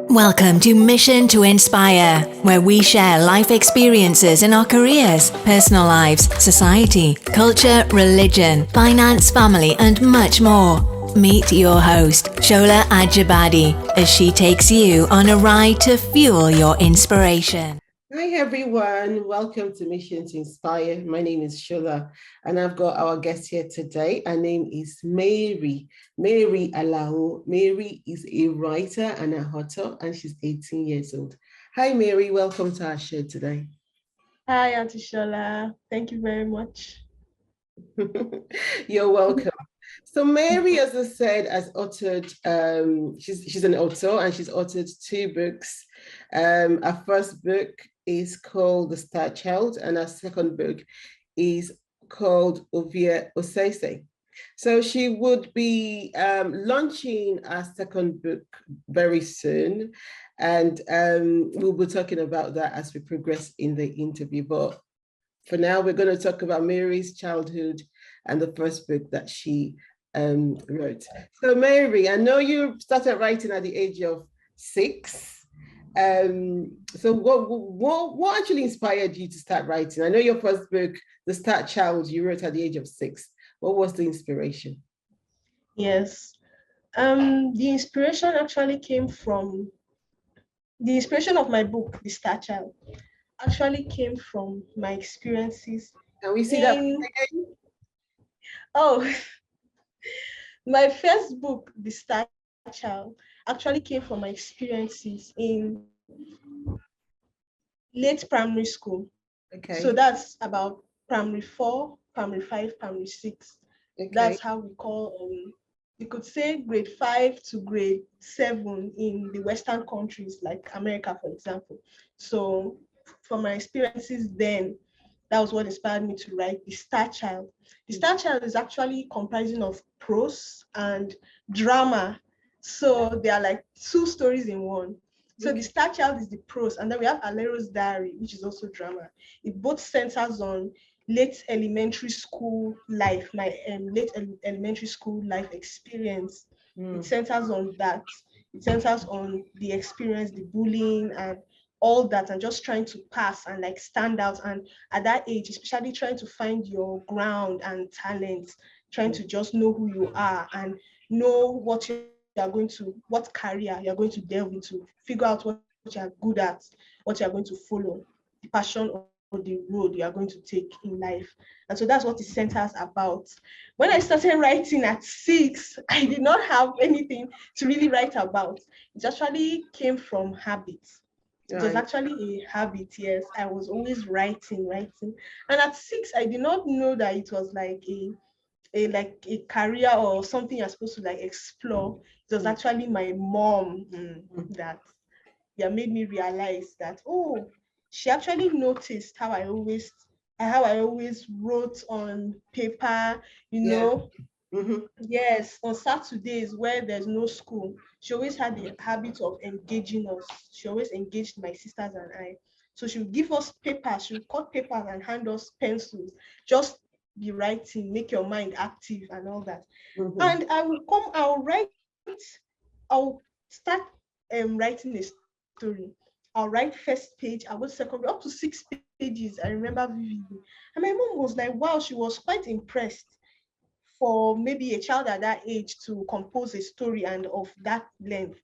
Welcome to Mission to Inspire, where we share life experiences in our careers, personal lives, society, culture, religion, finance, family, and much more. Meet your host, Shola Ajibade, as she takes you on a ride to fuel your inspiration. Hi everyone, welcome to Mission to Inspire. My name is Shola and I've got our guest here today. Her name is Mary Alao. Mary is a writer and an author and she's 18 years old. Hi Mary, welcome to our show today. Hi Auntie Shola, thank you very much. You're welcome. So Mary, as I said, has authored, she's an author and she's authored 2 books. Her first book is called The Star Child and her second book is called Ovia Osese. So she would be launching her second book very soon. And we'll be talking about that as we progress in the interview. But for now, we're going to talk about Mary's childhood and the first book that she wrote. So Mary, I know you started writing at the age of 6. So what actually inspired you to start writing? I know your first book, The Start Child, you wrote at the age of 6. What was the inspiration? Yes, the inspiration actually came from the inspiration of my book, The Star Child, actually came from my experiences. Can we see that again? Oh, my first book, The Star Child, actually came from my experiences in late primary school. Okay. So that's about primary 4, primary 5, primary 6. Okay. That's how we call, you could say grade 5 to grade 7 in the Western countries, like America, for example. So from my experiences then, that was what inspired me to write The Star Child. The Star Child is actually comprising of prose and drama. So they are like 2 stories in one. So The Star Child is the prose, and then we have Alero's Diary, which is also drama. It both centers on late elementary school life, my late elementary school life experience. It centers on that. It centers on the experience, the bullying, and all that, and just trying to pass and like stand out. And at that age, especially trying to find your ground and talent, trying to just know who you are and know what you are going to, what career you're going to delve into, figure out what you're good at, what you're going to follow, the passion or the road you are going to take in life. And so that's what it centers about. When I started writing at 6, I did not have anything to really write about. It actually came from habits. It was actually a habit, yes. I was always writing. And at 6, I did not know that it was like a career or something you're supposed to like explore. It was actually my mom that made me realize that, oh, she actually noticed how I always wrote on paper, Yes, on Saturdays where there's no school, she always had the habit of engaging us. She always engaged my sisters and I. So she would give us papers, she would cut papers and hand us pencils. Just be writing, make your mind active and all that. And I'll start writing a story. I'll write first page, I'll go second, up to 6 pages, I remember vividly. And my mom was like, wow, she was quite impressed for maybe a child at that age to compose a story and of that length.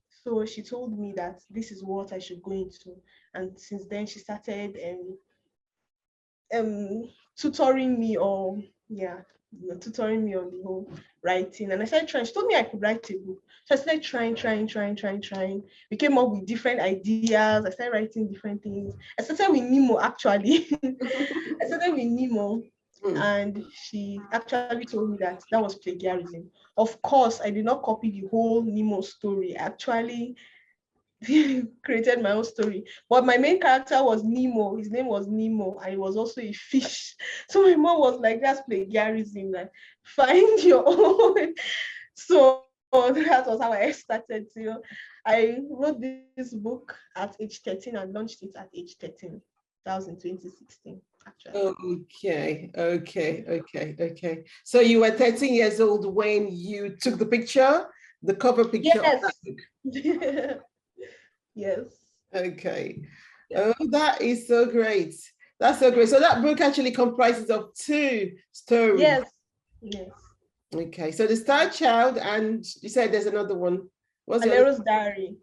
So she told me that this is what I should go into. And since then she started tutoring me tutoring me on the whole writing. And I started trying. She told me I could write a book. So I started trying. We came up with different ideas. I started writing different things. I started with Nemo, actually. I started with Nemo. And she actually told me that was plagiarism. Of course, I did not copy the whole Nemo story. I actually created my own story. But my main character was Nemo. His name was Nemo, and he was also a fish. So my mom was like, that's plagiarism. Like, find your own. So that was how I started. I wrote this book at age 13 and launched it at age 13. That was in 2016. actually. Okay. So you were 13 years old when you took the cover picture of that Yes. book. Yes. Okay. Yeah. Oh, that is so great. That's so great. So that book actually comprises of 2 stories. Yes. Yes. Okay. So the Star Child, and you said there's another one. What's the other? Alero's Diary. Yes,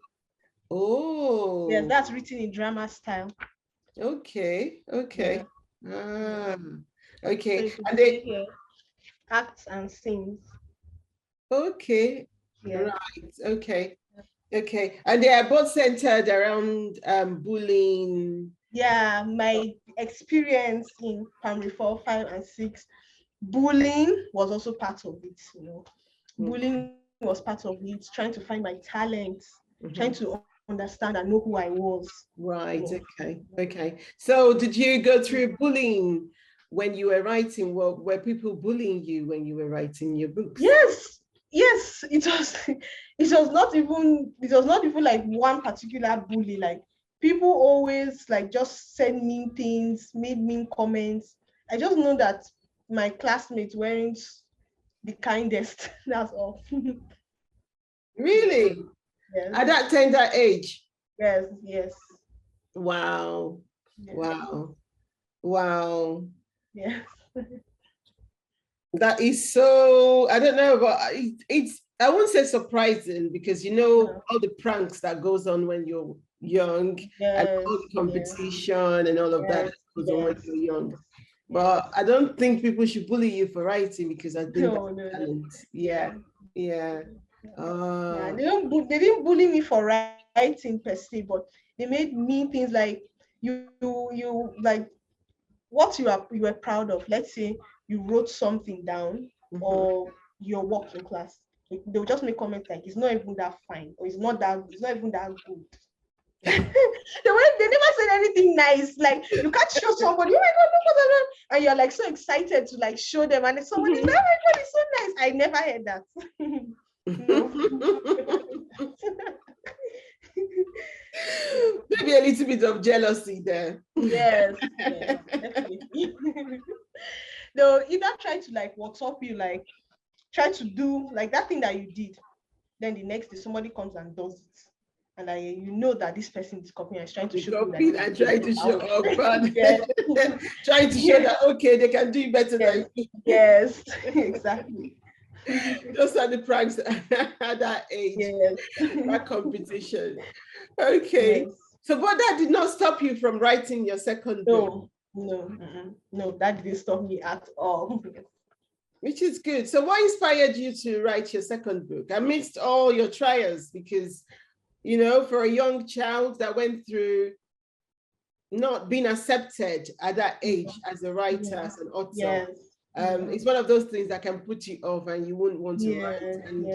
Oh, that's written in drama style. okay. Yeah. Ah, So okay. you could And see they, here acts and scenes. okay. Yes. Right. Okay. And they are both centered around bullying. Yeah, my experience in primary 4, 5, and 6, bullying was also part of it, Bullying was part of it, trying to find my talents, trying to understand and know who I was. Right. Okay. So did you go through bullying when you were writing? Well, were people bullying you when you were writing your books? Yes, it was. It was not even like one particular bully. Like people always like just said mean things, made mean comments. I just know that my classmates weren't the kindest. That's all. Really? Yes. At that tender age? Yes. Wow. Yes. Wow. Yes. That is so, I don't know, but it's, I won't say surprising because all the pranks that goes on when you're young and all the competition and all of that goes on when you're young. But I don't think people should bully you for writing because I think that's talent. Yeah. They didn't bully me for writing per se, but they made me things like you like what you were proud of. Let's say you wrote something down or your work in class. They'll just make comments like it's not even that fine or it's not even that good. they never said anything nice. Like you can't show somebody, oh my god, look at that, and you're like so excited to like show them, and somebody's like, oh my god, it's so nice. I never heard that. No. Maybe a little bit of jealousy there. Yes, definitely. They'll either try to like what's up you, like try to do like that thing that you did, then the next day somebody comes and does it, and that this person is copying and is trying to show people that and trying to show off, but trying to show that okay, they can do it better than you. Yes, exactly. Those are the pranks at that age. That competition. Okay. Yes. So, but that did not stop you from writing your second book. No, that didn't stop me at all. Which is good. So what inspired you to write your second book amidst all your trials? Because, for a young child that went through not being accepted at that age as a writer, as an author, it's one of those things that can put you off and you wouldn't want to write. And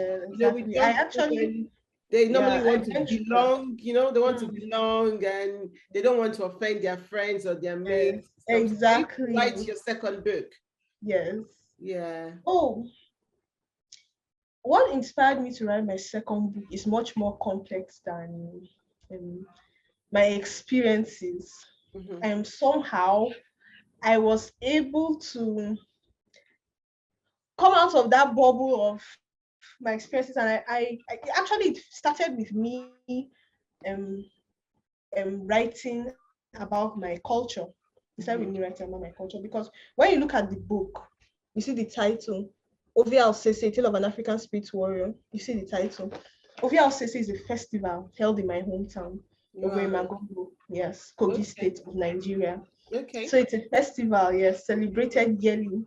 Exactly. they normally want to belong, they want to belong and they don't want to offend their friends or their mates. Exactly. So write your second book. Yes. Yeah. Oh, what inspired me to write my second book is much more complex than my experiences. Somehow I was able to come out of that bubble of my experiences, and I actually it started with me writing about my culture. It started with me writing about my culture, because when you look at the book, you see the title, Ovia Osese, Tale of an African Spirit Warrior. You see the title. Ovia Osese is a festival held in my hometown, over in Magongo, yes, Kogi State of Nigeria. Okay. So it's a festival, yes, celebrated yearly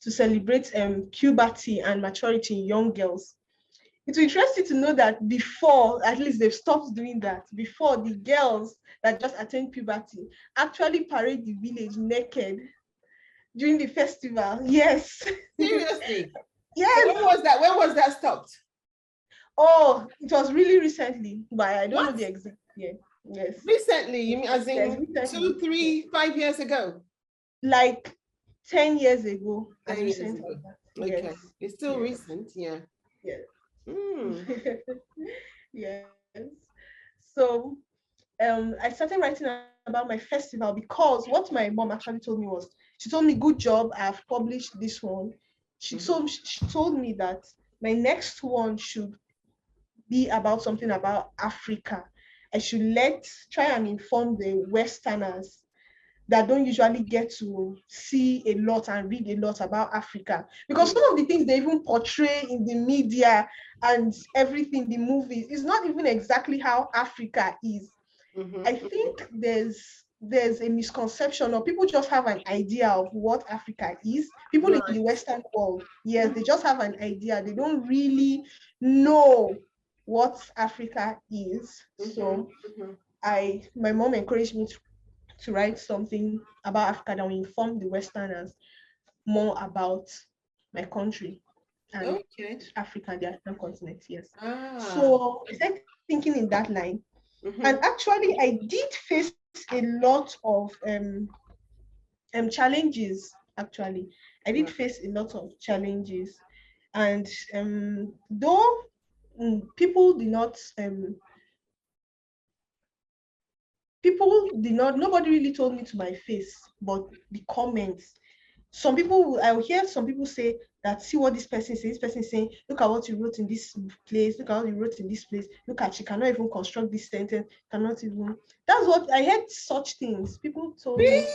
to celebrate puberty and maturity in young girls. It's interesting to know that before, at least they've stopped doing that. Before, the girls that just attained puberty actually parade the village naked during the festival. Yes. Seriously? Yes. So when was that stopped? Oh, it was really recently, but I don't know the exact year. Yes. Recently? You mean as in 2, 3, 5 years ago? Like 10 years ago. 10 years ago. Okay. Yes. It's still recent, yeah. Yes. Mm. Yes. So I started writing about my festival, because what my mom actually told me was, she told me, good job, I've published this one. She told me that my next one should be about something about Africa. I should try and inform the Westerners that don't usually get to see a lot and read a lot about Africa. Because some of the things they even portray in the media and everything, the movies, is not even exactly how Africa is. I think there's a misconception, or people just have an idea of what Africa is. People in the Western world, yes, they just have an idea. They don't really know what Africa is. So my mom encouraged me to write something about Africa that will inform the Westerners more about my country and Africa and the African continent. Yes. So I started thinking in that line. And actually, I did face a lot of challenges. Actually, I did face a lot of challenges, and though people did not, nobody really told me to my face, but the comments. Some people, I will hear some people say that, see what this person says. This person is saying, look at what you wrote in this place. Look at what you wrote in this place. Look at, she cannot even construct this sentence. Cannot even. That's what I heard. Such things people told me.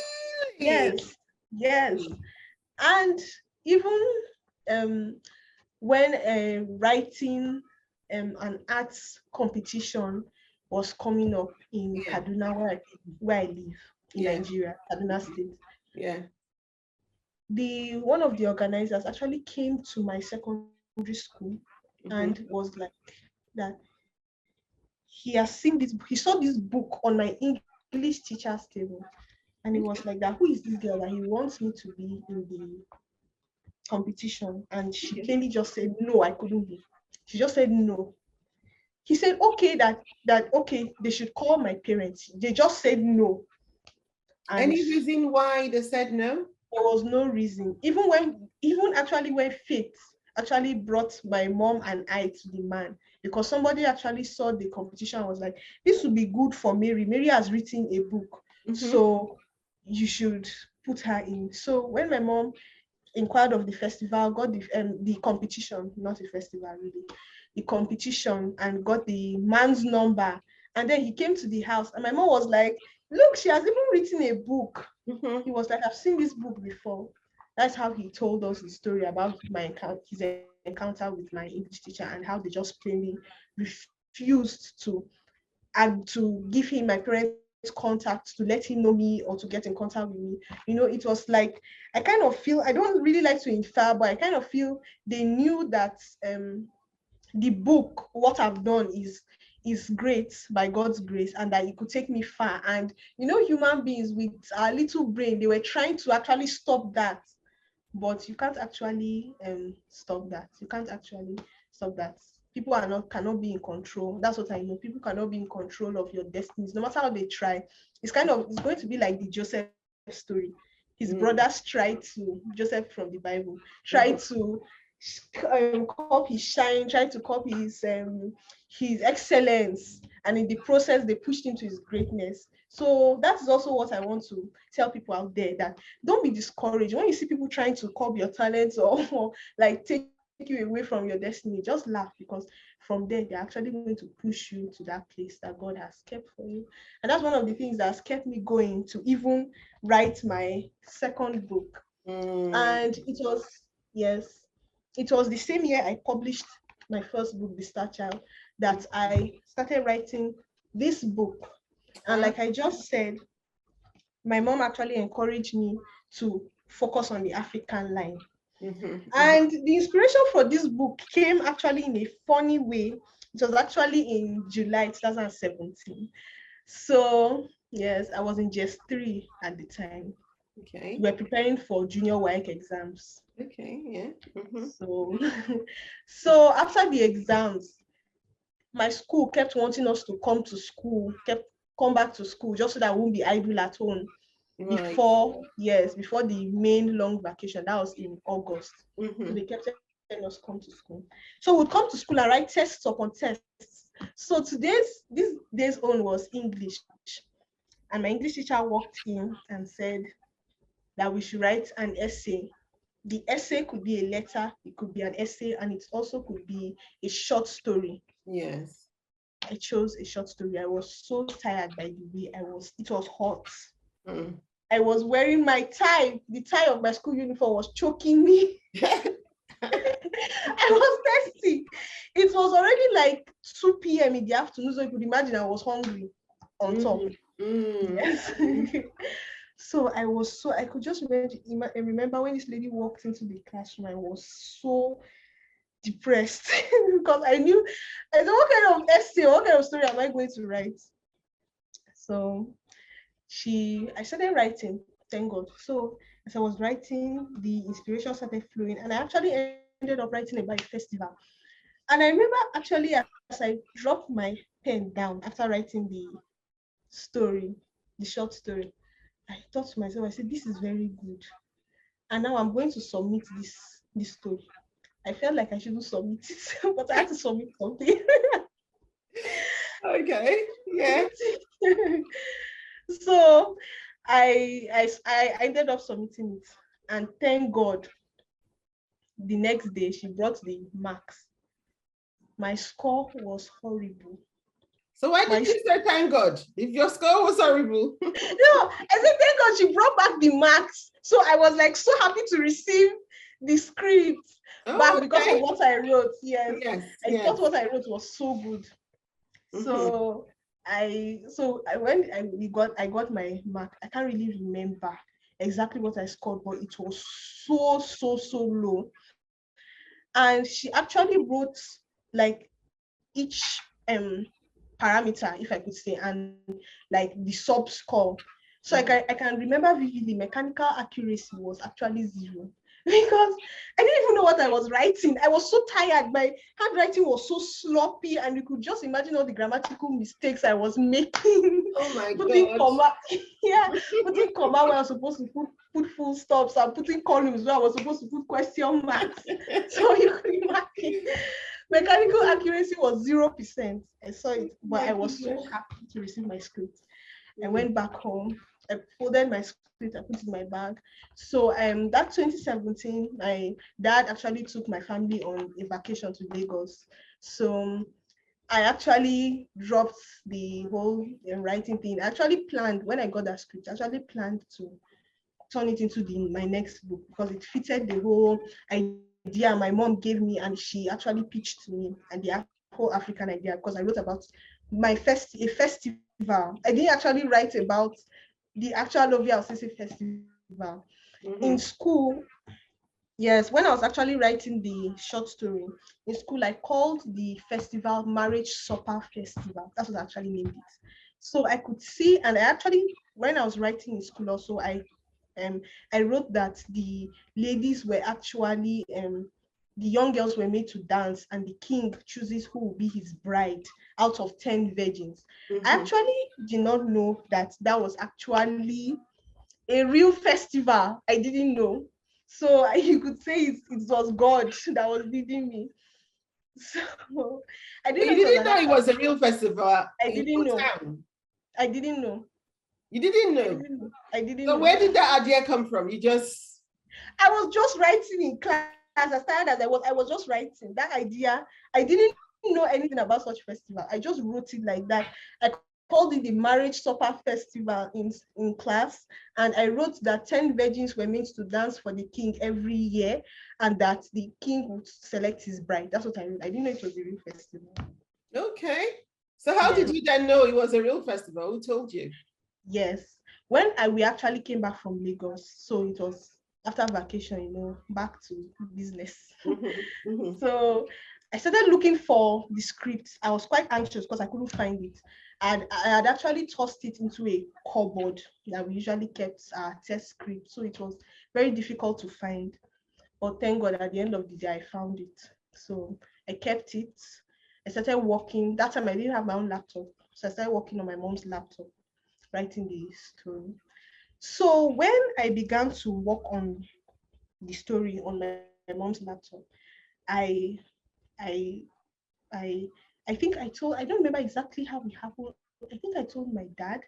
Yes, yes, and even when writing an arts competition was coming up in Kaduna, where I live in Nigeria, Kaduna State. Yeah. One of the organizers actually came to my secondary school and was like that. He saw this book on my English teacher's table, and he was like that, who is this girl that he wants me to be in the competition? And she plainly just said, no, I couldn't be. She just said no. He said, okay, that okay, they should call my parents. They just said no. And any reason why they said no? There was no reason. Even when Faith actually brought my mom and I to the man, because somebody actually saw the competition and was like, this would be good for Mary. Mary has written a book, so you should put her in. So when my mom inquired of the festival, got the competition, not a festival really, the competition, and got the man's number, and then he came to the house, and my mom was like, look, she has even written a book. He was like, I've seen this book before. That's how he told us the story about his encounter with my English teacher, and how they just plainly refused to give him my parents' contact, to let him know me or to get in contact with me. It was like, I kind of feel, I don't really like to infer, but I kind of feel they knew that the book, what I've done is great by God's grace, and that it could take me far. And human beings with our little brain, they were trying to actually stop that, but you can't actually stop that. You can't actually stop that. People cannot be in control. That's what I know. People cannot be in control of your destinies, no matter how they try. It's going to be like the Joseph story. His brothers Joseph from the Bible, tried to copy his shine, tried to copy his excellence, and in the process they pushed him to his greatness. So that is also what I want to tell people out there, that don't be discouraged when you see people trying to curb your talents or like take you away from your destiny. Just laugh, because from there they're actually going to push you to that place that God has kept for you. And that's one of the things that has kept me going to even write my second book. And it was the same year I published my first book, The Star Child, that I started writing this book. And like I just said, my mom actually encouraged me to focus on the African line. And the inspiration for this book came actually in a funny way. It was actually in July 2017. So yes, I was in JS3 at the time. Okay. We're preparing for junior WAEC exams. Okay, yeah. So after the exams, my school kept wanting us to come back to school, just so that we won't be idle at home. Right. Before the main long vacation. That was in August. So they kept telling us come to school. So we'd come to school and write tests upon tests. So this day's own was English. And my English teacher walked in and said that we should write an essay. The essay could be a letter, it could be an essay, and it also could be a short story. Yes. I chose a short story. I was so tired by the way it was hot. Mm. I was wearing my tie. The tie of my school uniform was choking me. I was thirsty. It was already like 2 p.m. in the afternoon, so you could imagine I was hungry on top. Yes. So I could just remember when this lady walked into the classroom, I was so depressed because I said, what kind of essay, what kind of story am I going to write? So I started writing, thank God. So as I was writing, the inspiration started flowing, and I actually ended up writing about a festival. And I remember actually as I dropped my pen down after writing the short story, I thought to myself, I said, this is very good. And now I'm going to submit this story. I felt like I shouldn't submit it, but I had to submit something. Okay, yeah. So I ended up submitting it. And thank God, the next day she brought the marks. My score was horrible. So why did you say thank God if your score was horrible? No, I said thank God she brought back the marks. So I was like so happy to receive the script back because of what I wrote. Yes. I thought what I wrote was so good. So I got my mark. I can't really remember exactly what I scored, but it was so low. And she actually wrote like each parameter, if I could say, and like the sub score. So I can remember vividly, mechanical accuracy was actually 0 because I didn't even know what I was writing. I was so tired. My handwriting was so sloppy, and you could just imagine all the grammatical mistakes I was making. Oh my putting God. comma, putting comma where I was supposed to put full stops, and putting columns where I was supposed to put question marks. So you could imagine. Mechanical accuracy was 0%. I saw it, but I was so happy to receive my script. I went back home. I folded my script. I put it in my bag. So that 2017, my dad actually took my family on a vacation to Lagos. So I actually dropped the whole writing thing. I actually planned when I got that script. I actually planned to turn it into my next book because it fitted the whole idea my mom gave me, and she actually pitched to me, and the whole African idea, because I wrote about a festival. I didn't actually write about the actual Ovia Osese festival. In school. Yes, when I was actually writing the short story in school, I called the festival Marriage Supper Festival. That's what I actually named it. So I could see, and I actually, when I was writing in school also, I wrote that the ladies were actually the young girls were made to dance, and the king chooses who will be his bride out of 10 virgins. I actually did not know that was actually a real festival. I didn't know. So you could say it was God that was leading me. So I didn't You didn't know it was a real festival. I didn't know. Town. I didn't know. You didn't know? I didn't know. Where did that idea come from? I was just writing in class. As tired as I was just writing. That idea, I didn't know anything about such festival. I just wrote it like that. I called it the Marriage Supper Festival in class, and I wrote that 10 virgins were meant to dance for the king every year, and that the king would select his bride. That's what I wrote. I didn't know it was a real festival. Okay. So how did you then know it was a real festival? Who told you? Yes. When we actually came back from Lagos, so it was after vacation, back to business. So I started looking for the script. I was quite anxious because I couldn't find it. And I had actually tossed it into a cupboard that we usually kept our test script. So it was very difficult to find. But thank God, at the end of the day, I found it. So I kept it. I started working. That time I didn't have my own laptop. So I started working on my mom's laptop, writing the story. So when I began to work on the story on my mom's laptop, I think I don't remember exactly how it happened. I think I told my dad,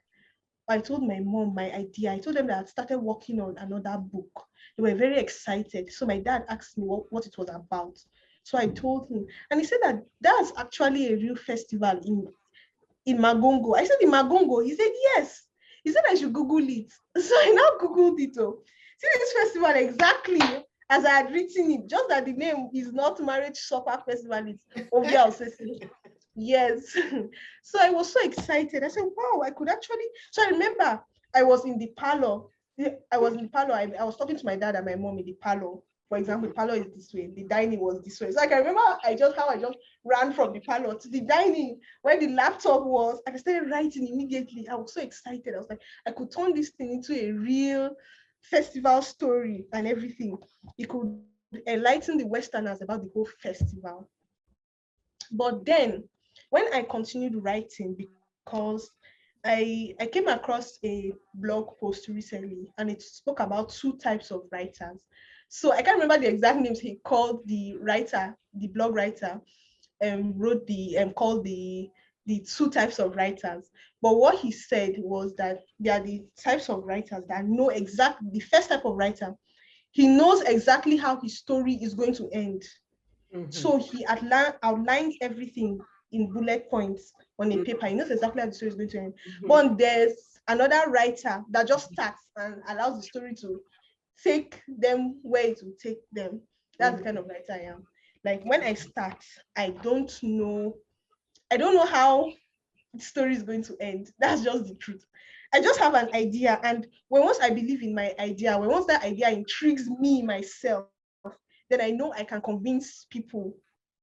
I told my mom my idea. I told them that I started working on another book. They were very excited. So my dad asked me what it was about. So I told him, and he said that that's actually a real festival in Magongo. I said, in Magongo? He said, yes. He said I should Google it. So I now Googled it. Oh. See this festival exactly as I had written it, just that the name is not Marriage Supper Festival, it's Ovia Osese. Yes. So I was so excited. I said, wow, I could actually. So I remember I was in the parlor. I was talking to my dad and my mom in the parlor. For example, the parlor is this way, the dining was this way. So I can remember I just ran from the parlor to the dining where the laptop was. I started writing immediately. I was so excited. I was like, I could turn this thing into a real festival story and everything. It could enlighten the Westerners about the whole festival. But then when I continued writing, because I came across a blog post recently and it spoke about two types of writers. So I can't remember the exact names he called the writer, the blog writer, wrote the called the two types of writers. But what he said was that there are the types of writers that know exactly, the first type of writer, he knows exactly how his story is going to end. Mm-hmm. So he outlines everything in bullet points on a paper. He knows exactly how the story is going to end. Mm-hmm. But there's another writer that just starts and allows the story to take them where it will take them. That's the kind of writer I am. Like when I start, I don't know how the story is going to end. That's just the truth. I just have an idea, and once I believe in my idea, once that idea intrigues me myself, then I know I can convince people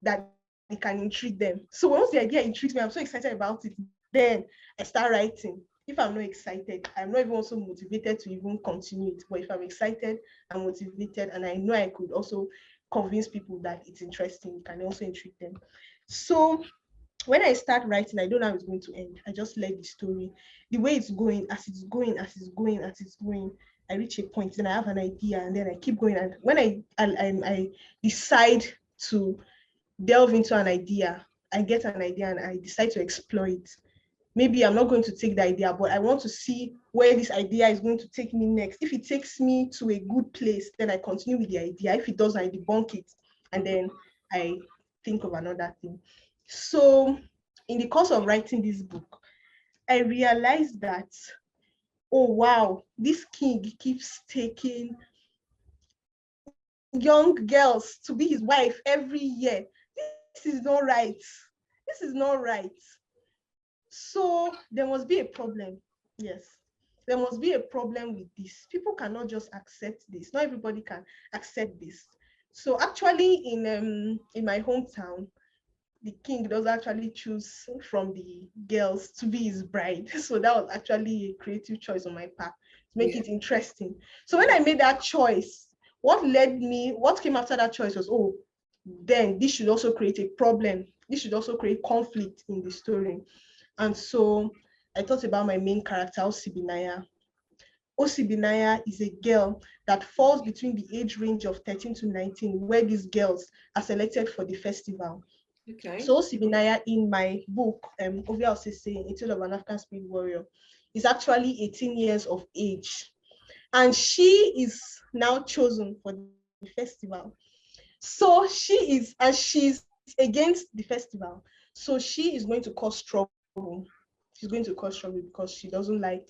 that it can intrigue them. So once the idea intrigues me, I'm so excited about it, then I start writing. If I'm not excited, I'm not even also motivated to even continue it. But if I'm excited and motivated, and I know I could also convince people that it's interesting, it can also intrigue them. So when I start writing, I don't know how it's going to end. I just let the story, the way it's going, as it's going, I reach a point, then I have an idea, and then I keep going. And when I decide to delve into an idea, I get an idea and I decide to explore it. Maybe I'm not going to take the idea, but I want to see where this idea is going to take me next. If it takes me to a good place, then I continue with the idea. If it doesn't, I debunk it, and then I think of another thing. So in the course of writing this book, I realized that, oh wow, this king keeps taking young girls to be his wife every year. This is not right. This is not right. So there must be a problem. Yes, there must be a problem with this. People cannot just accept this. Not everybody can accept this. So actually in my hometown, the king does actually choose from the girls to be his bride. So that was actually a creative choice on my part to make it interesting. So when I made that choice, what came after that choice was, oh, then this should also create a problem. This should also create conflict in the story. And so I thought about my main character, Osibinaya. Osibinaya is a girl that falls between the age range of 13 to 19, where these girls are selected for the festival. Okay. So Osibinaya in my book, Ovia Osese, A Tale of an African Spirit Warrior, is actually 18 years of age. And she is now chosen for the festival. So she's against the festival. So she is going to cause trouble. She's going to cause trouble because she doesn't like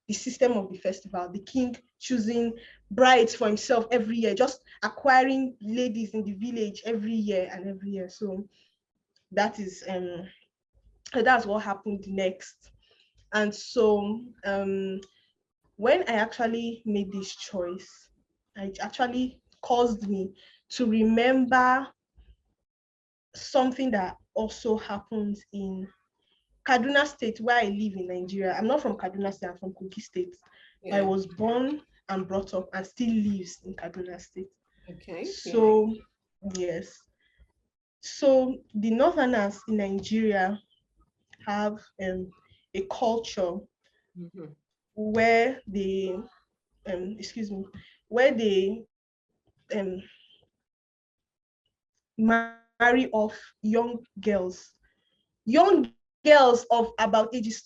the system of the festival, the king choosing brides for himself every year, just acquiring ladies in the village every year. So that's what happened next. And so when I actually made this choice, it actually caused me to remember something that also happens in Kaduna State, where I live in Nigeria. I'm not from Kaduna State, I'm from Kogi State. Yeah. I was born and brought up and still lives in Kaduna State. Okay. So, yes. So the Northerners in Nigeria have a culture where they, where they marry off young girls girls of about ages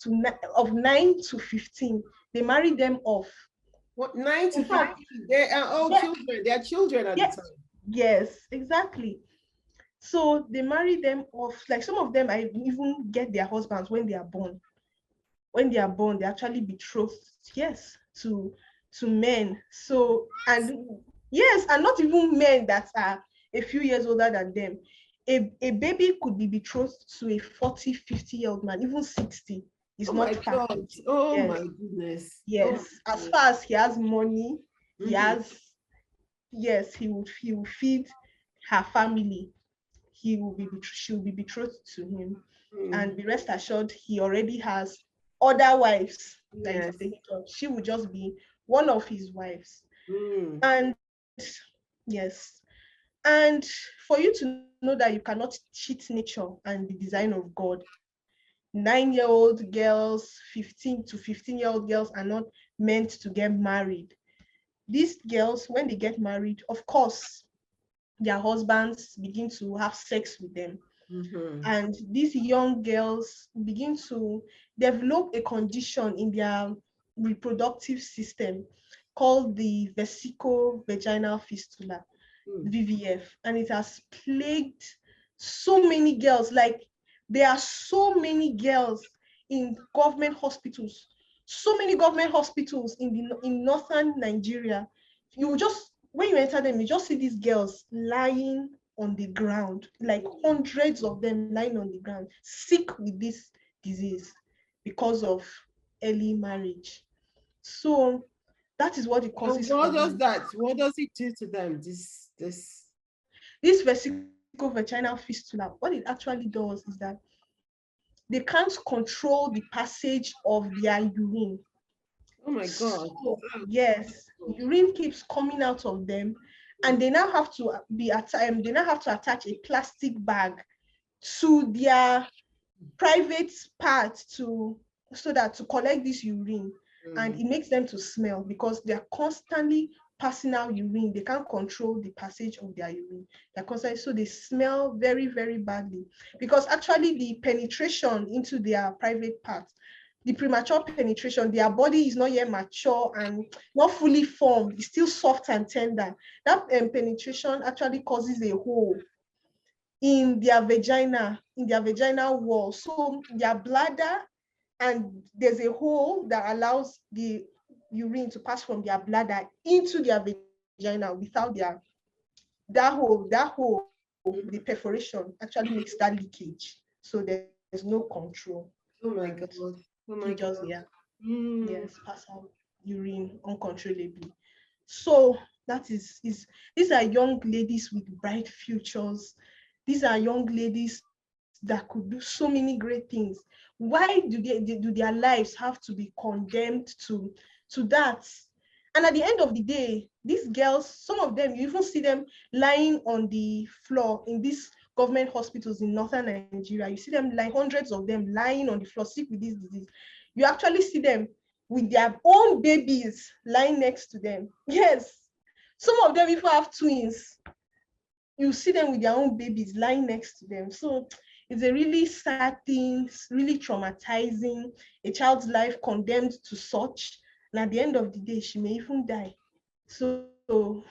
of 9 to 15. They marry them off. What, 9 to In fact, 15? They are all children. They are children at the time. Yes, exactly. So they marry them off. Like some of them, I even get their husbands when they are born. When they are born, they actually betrothed, yes, to men. So, and yes, and not even men that are a few years older than them. A baby could be betrothed to a 40, 50-year-old man, even 60. Is not far. Oh Yes. my goodness. Yes. Oh, as far as he has money, he has, yes, he will feed her family. She will be betrothed to him. And be rest assured, he already has other wives that he's taking care of. She will just be one of his wives. And yes, and for you to know that you cannot cheat nature and the design of God, 9-year-old girls, 15 to 15-year-old girls are not meant to get married. These girls, when they get married, of course, their husbands begin to have sex with them. And these young girls begin to develop a condition in their reproductive system called the vesico-vaginal fistula, VVF. And it has plagued so many girls. Like, there are so many girls in government hospitals, so many government hospitals in northern Nigeria. You just, when you enter them, you just see these girls lying on the ground, like hundreds of them lying on the ground, sick with this disease because of early marriage. So that is what it causes. And what does that? What does it do to them? This vesico-vaginal fistula. What it actually does is that they can't control the passage of their urine. Oh my God. So, yes, urine keeps coming out of them, and they now have to attach a plastic bag to their private part so that to collect this urine. And it makes them to smell because they're constantly passing out urine. They can't control the passage of their urine. They're constantly, so they smell very, very badly, because actually the penetration into their private part, the premature penetration, their body is not yet mature and not fully formed. It's still soft and tender. That penetration actually causes a hole in their vagina, in their vaginal wall. So their bladder, and there's a hole that allows the urine to pass from their bladder into their vagina without that hole, the perforation actually makes that leakage. So there's no control. Oh my God. Oh my God. Yes, pass out urine uncontrollably. So that is these are young ladies with bright futures. These are young ladies that could do so many great things. Why do their lives have to be condemned to that? And at the end of the day, these girls, some of them, you even see them lying on the floor in these government hospitals in northern Nigeria. You see them, like hundreds of them lying on the floor sick with this disease. You actually see them with their own babies lying next to them. Yes, some of them even have twins. You see them with their own babies lying next to them. So it's a really sad thing, really traumatizing, a child's life condemned to such. And at the end of the day, she may even die. So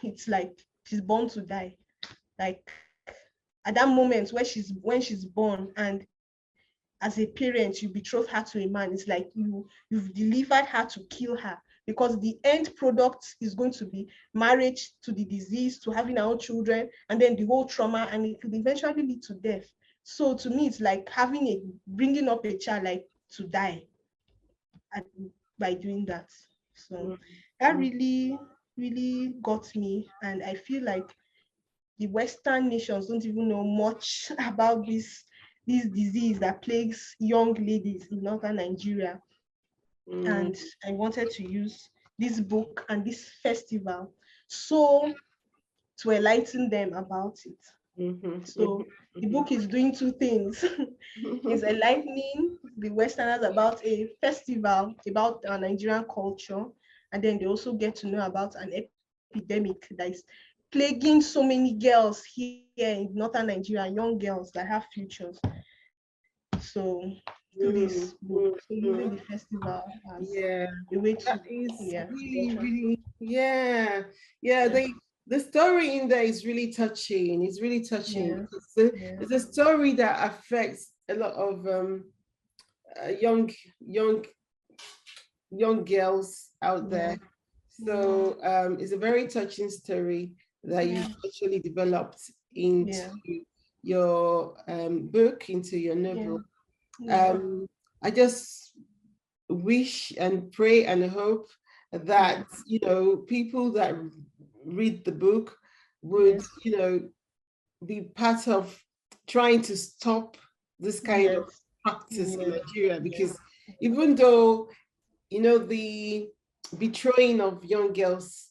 it's like she's born to die. Like at that moment when she's born, and as a parent, you betroth her to a man, it's like you've delivered her to kill her, because the end product is going to be marriage to the disease, to having our own children, and then the whole trauma, and it could eventually lead to death. So to me, it's like bringing up a child like to die by doing that. So that really, really got me, and I feel like the Western nations don't even know much about this disease that plagues young ladies in northern Nigeria. And I wanted to use this book and this festival so to enlighten them about it. So the book is doing two things. It's enlightening the Westerners about a festival, about our Nigerian culture, and then they also get to know about an epidemic that is plaguing so many girls here in northern Nigeria, young girls that have futures. So to this book. So using the festival as Yeah, a way that to, is yeah, really, nurture. really, yeah, yeah. The story in there is really touching. It's really touching. Yeah, yeah, It's a story that affects a lot of young, young, young girls out yeah, there. So it's a very touching story that yeah, you've actually developed into yeah, your book, into your yeah, novel. yeah, Um, I just wish and pray and hope yeah, that people that read the book would yes, be part of trying to stop this kind of yes, practice in yeah, Nigeria, yeah, because even though the betraying of young girls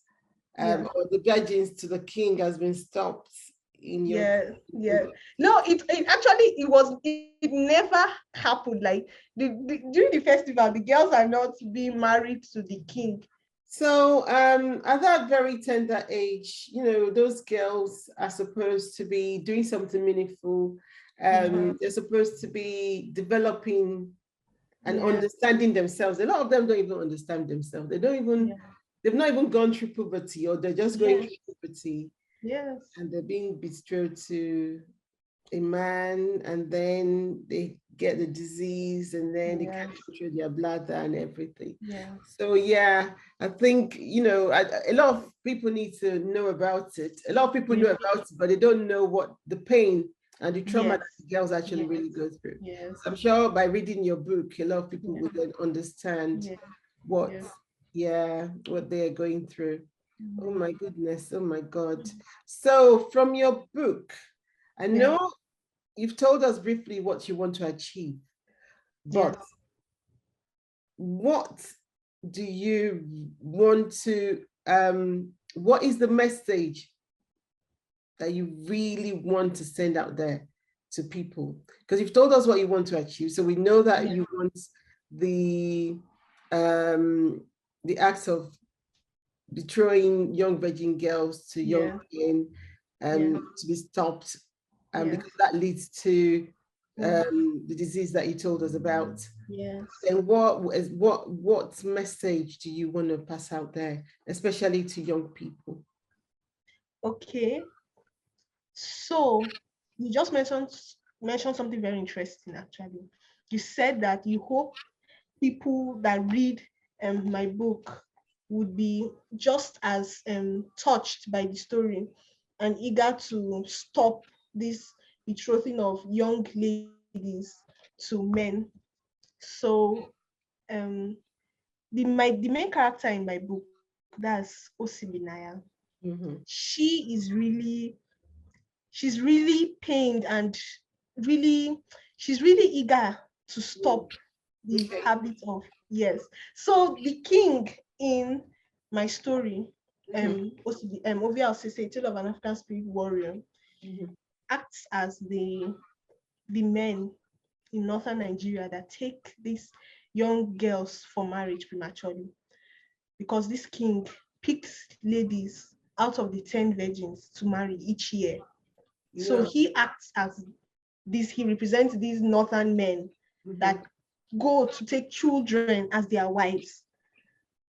yeah. or the virgins to the king has been stopped in your Yeah, yeah. book. No, it actually it never happened. Like during the festival, the girls are not being married to the king. So at that very tender age, those girls are supposed to be doing something meaningful. Yeah, They're supposed to be developing and yeah, understanding themselves. A lot of them don't even understand themselves. yeah, They've not even gone through puberty, or they're just going yes, through puberty, yes, and they're being betrothed to a man, and then they get the disease, and then they yes, can't control their bladder and everything. yeah, So yeah, I think a lot of people need to know about it. A lot of people yeah, know about it, but they don't know what the pain and the trauma yes, that the girls actually yes, really go through. yes, So I'm sure by reading your book, a lot of people yeah, will then understand yeah, what, yeah. yeah, what they are going through. Oh Mhm. my goodness, oh my God. So from your book, I Yeah, know you've told us briefly what you want to achieve, yeah, but what do you want to, what is the message that you really want to send out there to people? Because you've told us what you want to achieve. So we know that yeah, you want the um the acts of betraying young virgin girls to young yeah, men yeah, to be stopped, yes, because that leads to mm, the disease that you told us about. yes. And what message do you want to pass out there, especially to young people? Okay. So you just mentioned something very interesting actually. You said that you hope people that read my book would be just as touched by the story and eager to stop this betrothing of young ladies to men. So um, the main character in my book, that's Osibinaya, Mhm. she is really she's really pained and really she's really eager to stop the Okay. habit of, yes. So the king in my story, Mhm. Ovia Osese, Tale of an African Spirit Warrior, Mhm. acts as the men in northern Nigeria that take these young girls for marriage prematurely, because this king picks ladies out of the 10 virgins to marry each year. So Yeah. he acts as he represents these northern men Mhm. that go to take children as their wives.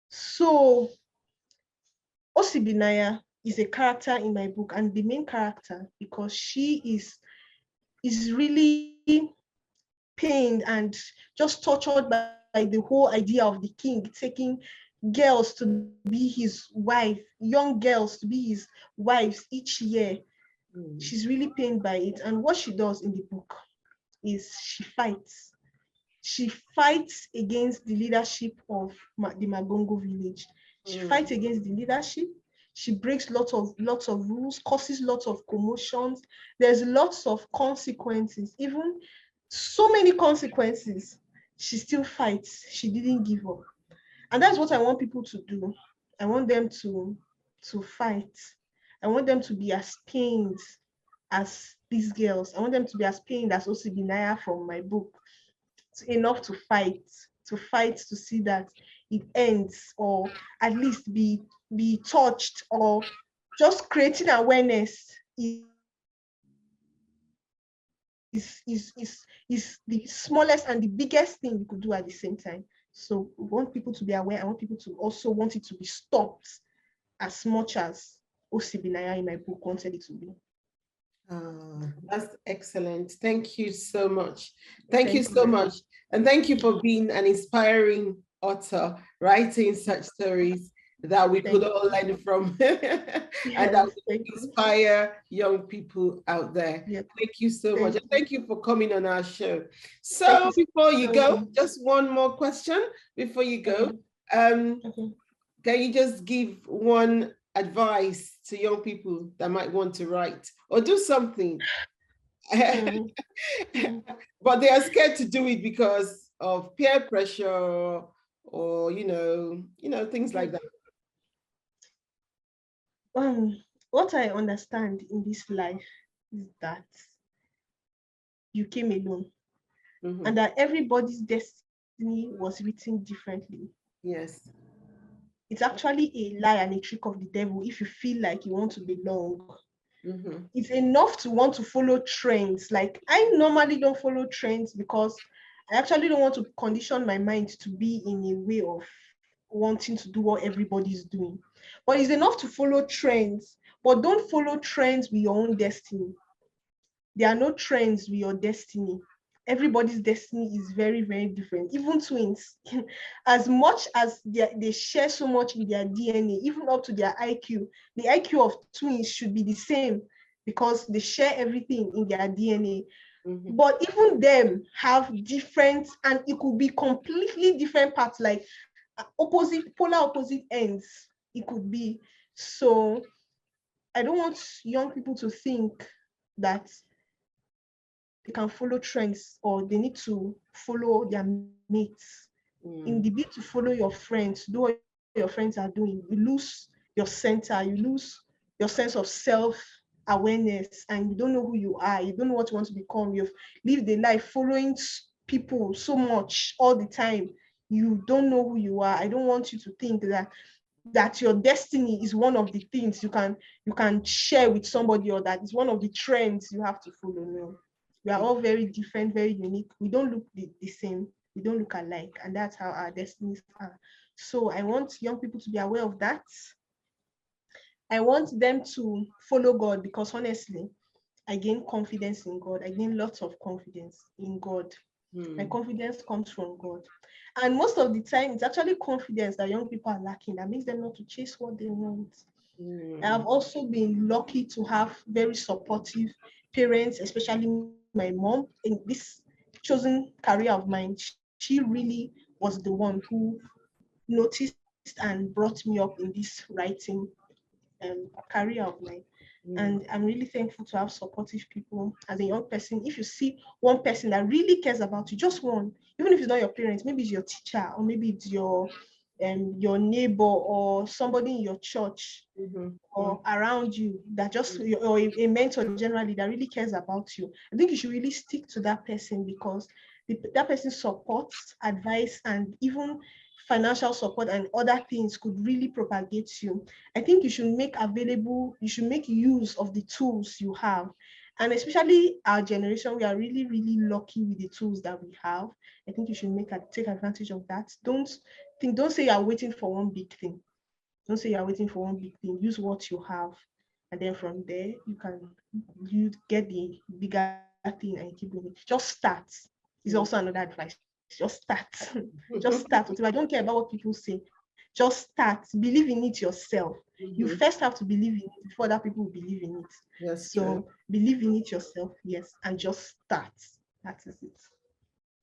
So Osibinaya is a character in my book, and the main character, because she is really pained and just tortured by the whole idea of the king taking girls to be his wife, young girls to be his wives each year. Mm. She's really pained by it. And what she does in the book is she fights. She fights against the leadership of the Magongo village. She Mm. fights against the leadership. She breaks lots of rules, causes lots of commotions. There's lots of consequences, even so many consequences. She still fights. She didn't give up. And that's what I want people to do. I want them to fight. I want them to be as pained as these girls. I want them to be as pained as Osibinaya from my book, enough to fight to see that it ends, or at least be touched, or just creating awareness is is the smallest and the biggest thing you could do at the same time. So we want people to be aware. I want people to also want it to be stopped as much as Osibinaya in my book wanted it to be. That's excellent. Thank you so much. Thank you so much. And thank you for being an inspiring author, writing such stories that we could all learn from and that will inspire young people out there. Yep. Thank you so much. And thank you for coming on our show. So before you go, just one more question before you go. Can you just give one advice to young people that might want to write or do something? But they are scared to do it because of peer pressure or you know things like that. What I understand in this life is that you came alone, and that everybody's destiny was written differently. Yes. It's actually a lie and a trick of the devil if you feel like you want to belong. It's enough to want to follow trends. Like, I normally don't follow trends because I actually don't want to condition my mind to be in a way of wanting to do what everybody's doing. But it's enough to follow trends, but don't follow trends with your own destiny. There are no trends with your destiny. Everybody's destiny is very, very different. Even twins, as much as they share so much with their DNA, even up to their IQ, the IQ of twins should be the same because they share everything in their DNA. But even them have different, and it could be completely different parts, like polar opposite ends, it could be. So I don't want young people to think that they can follow trends or they need to follow their mates. In the bid to follow your friends, do what your friends are doing, you lose your center, you lose your sense of self-awareness, and you don't know who you are, you don't know what you want to become. You've lived a life following people so much all the time, you don't know who you are. I don't want you to think that your destiny is one of the things you can share with somebody, or that is one of the trends you have to follow. No, we are all very different, very unique. We don't look the same. We don't look alike, and that's how our destinies are. So I want young people to be aware of that. I want them to follow God, because honestly, I gain confidence in God. I gain lots of confidence in God. My confidence comes from God. And most of the time, it's actually confidence that young people are lacking that makes them not to chase what they want. I have also been lucky to have very supportive parents, especially my mom, in this chosen career of mine. She really was the one who noticed and brought me up in this writing career of mine. And I'm really thankful to have supportive people as a young person. If you see one person that really cares about you, just one, even if it's not your parents, maybe it's your teacher, or maybe it's your neighbor, or somebody in your church, or around you, that just, or a mentor generally that really cares about you, I think you should really stick to that person, because that person's support, advice, and even financial support and other things could really propagate you. I think you should make use of the tools you have. And especially our generation, we are really, really lucky with the tools that we have. I think you should take advantage of that. Don't say you are waiting for one big thing. Don't say you are waiting for one big thing. Use what you have. And then from there, you get the bigger thing and keep doing it. Just start. Is also another advice. Just start. Just start. I don't care about what people say. Just start. Believe in it yourself. You first have to believe in it before other people will believe in it. Yes. So believe in it yourself, yes, and just start. That is it.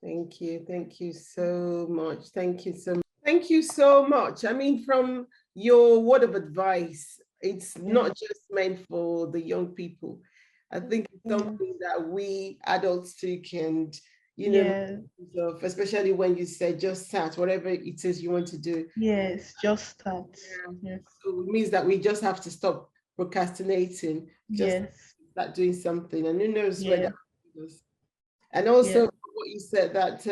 Thank you. Thank you so much. Thank you so much. Thank you so much. I mean, from your word of advice, it's not just meant for the young people. I think it's something that we adults too can, especially when you say just start, whatever it is you want to do. Yes, just start. Yes. So it means that we just have to stop procrastinating, just start doing something, and who knows where that goes. And also what you said, that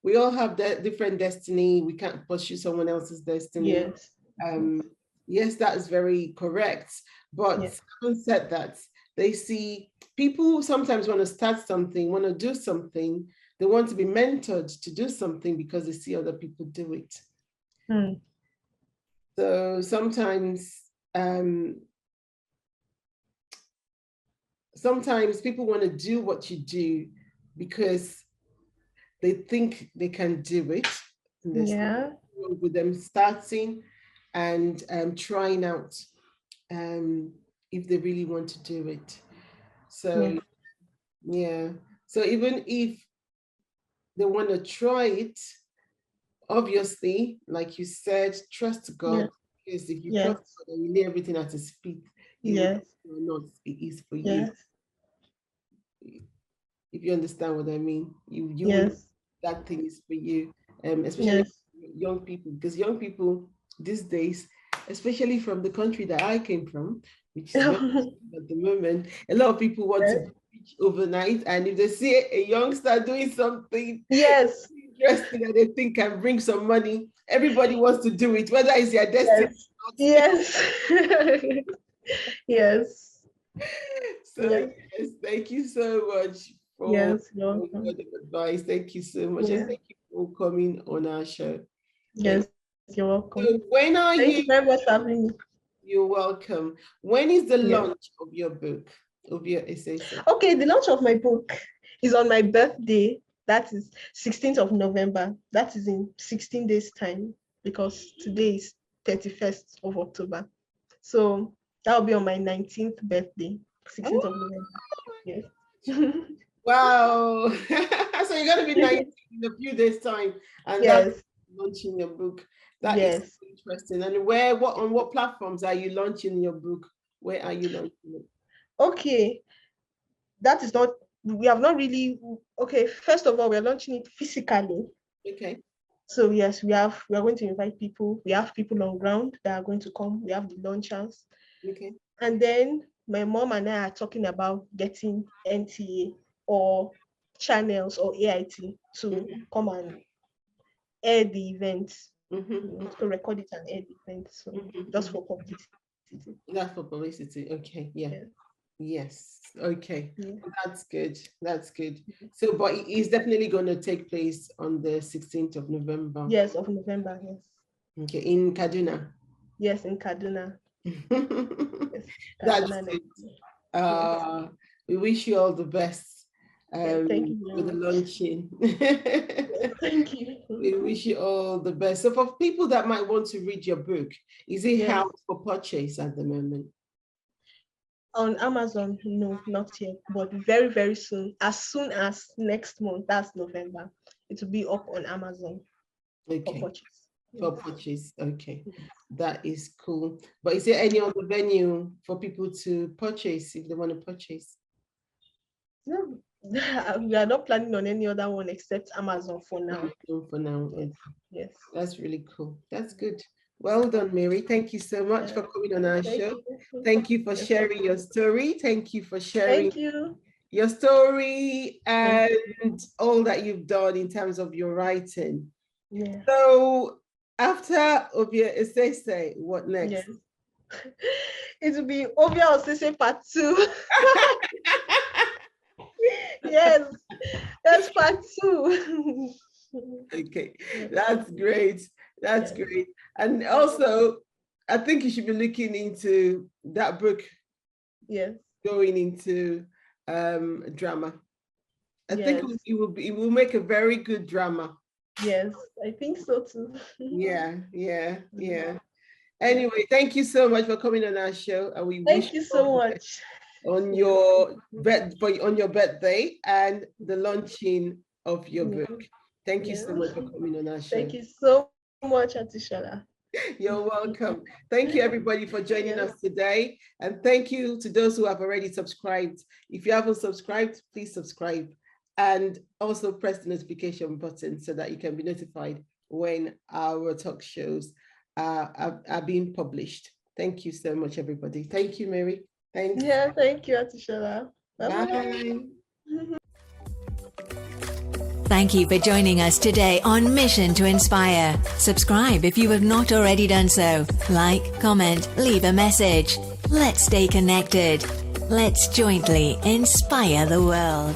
we all have different destiny. We can't pursue someone else's destiny. Yes, that is very correct. But having said that, they see people sometimes want to start something, want to do something. They want to be mentored to do something because they see other people do it. So sometimes people want to do what you do because they think they can do it. And there's nothing wrong with them starting and trying out if they really want to do it. So so even if they want to try it, obviously, like you said, trust God, because if you trust God and you lay everything at his feet, it will not be easy for you. If you understand what I mean, you that thing is for you, especially young people, because young people these days, especially from the country that I came from, which is at the moment, a lot of people want to reach overnight, and if they see a youngster doing something interesting that they think can bring some money, everybody wants to do it, whether it's their destiny or not. So thank you so much for the advice. Thank you so much, and thank you for coming on our show. You're welcome. So when are Thank you very much for having me. You're welcome. When is the launch of your book, Ovia Osese? Okay, the launch of my book is on my birthday. That is 16th of November. That is in 16 days' time, because today is 31st of October. So that will be on my 19th birthday, 16th of November. Wow. So you're going to be 19 in a few days' time, and that's launching your book. That is interesting. And on what platforms are you launching your book? Where are you launching it? Okay, that is not, we have not really, first of all, we're launching it physically. Okay. So yes, we are going to invite people. We have people on ground that are going to come. We have the launchers. Okay. And then my mom and I are talking about getting NTA or channels or AIT to come and air the event, to record it and air the event. So just for publicity. That's for publicity. Okay. Yes. Okay. That's good. So, but it is definitely going to take place on the 16th of November. Yes, of November. Yes. Okay. In Kaduna. Yes, in Kaduna. That's good. We wish you all the best. Thank you with the launching. Thank you. We wish you all the best. So for people that might want to read your book, is it out for purchase at the moment? On Amazon, no, not yet, but very, very soon. As soon as next month, that's November, it will be up on Amazon for purchase. For purchase, okay. That is cool. But is there any other venue for people to purchase if they want to purchase? No, we are not planning on any other one except Amazon for now. Yes. That's really cool. That's good. Well done, Mary. Thank you so much for coming on our show. Thank you for sharing your story. Thank you for sharing your story and all that you've done in terms of your writing. Yeah. So after Ovia Osese, what next? Yes. It will be Ovia Osese part 2. Yes, that's part 2. Okay, that's great. That's great. And also, I think you should be looking into that book. Yes. Going into drama. I think it will make a very good drama. Yes, I think so too. Yeah. Anyway, thank you so much for coming on our show, and we thank you so much on your birthday and the launching of your book. Thank you so much for coming on our show. Thank you so much, Auntie Shola. You're welcome. Thank you, everybody, for joining us today. And thank you to those who have already subscribed. If you haven't subscribed, please subscribe. And also press the notification button so that you can be notified when our talk shows are being published. Thank you so much, everybody. Thank you, Mary. Thanks. Yeah, thank you, Auntie Shola. Bye. Thank you for joining us today on Mission to Inspire. Subscribe if you have not already done so. Like, comment, leave a message. Let's stay connected. Let's jointly inspire the world.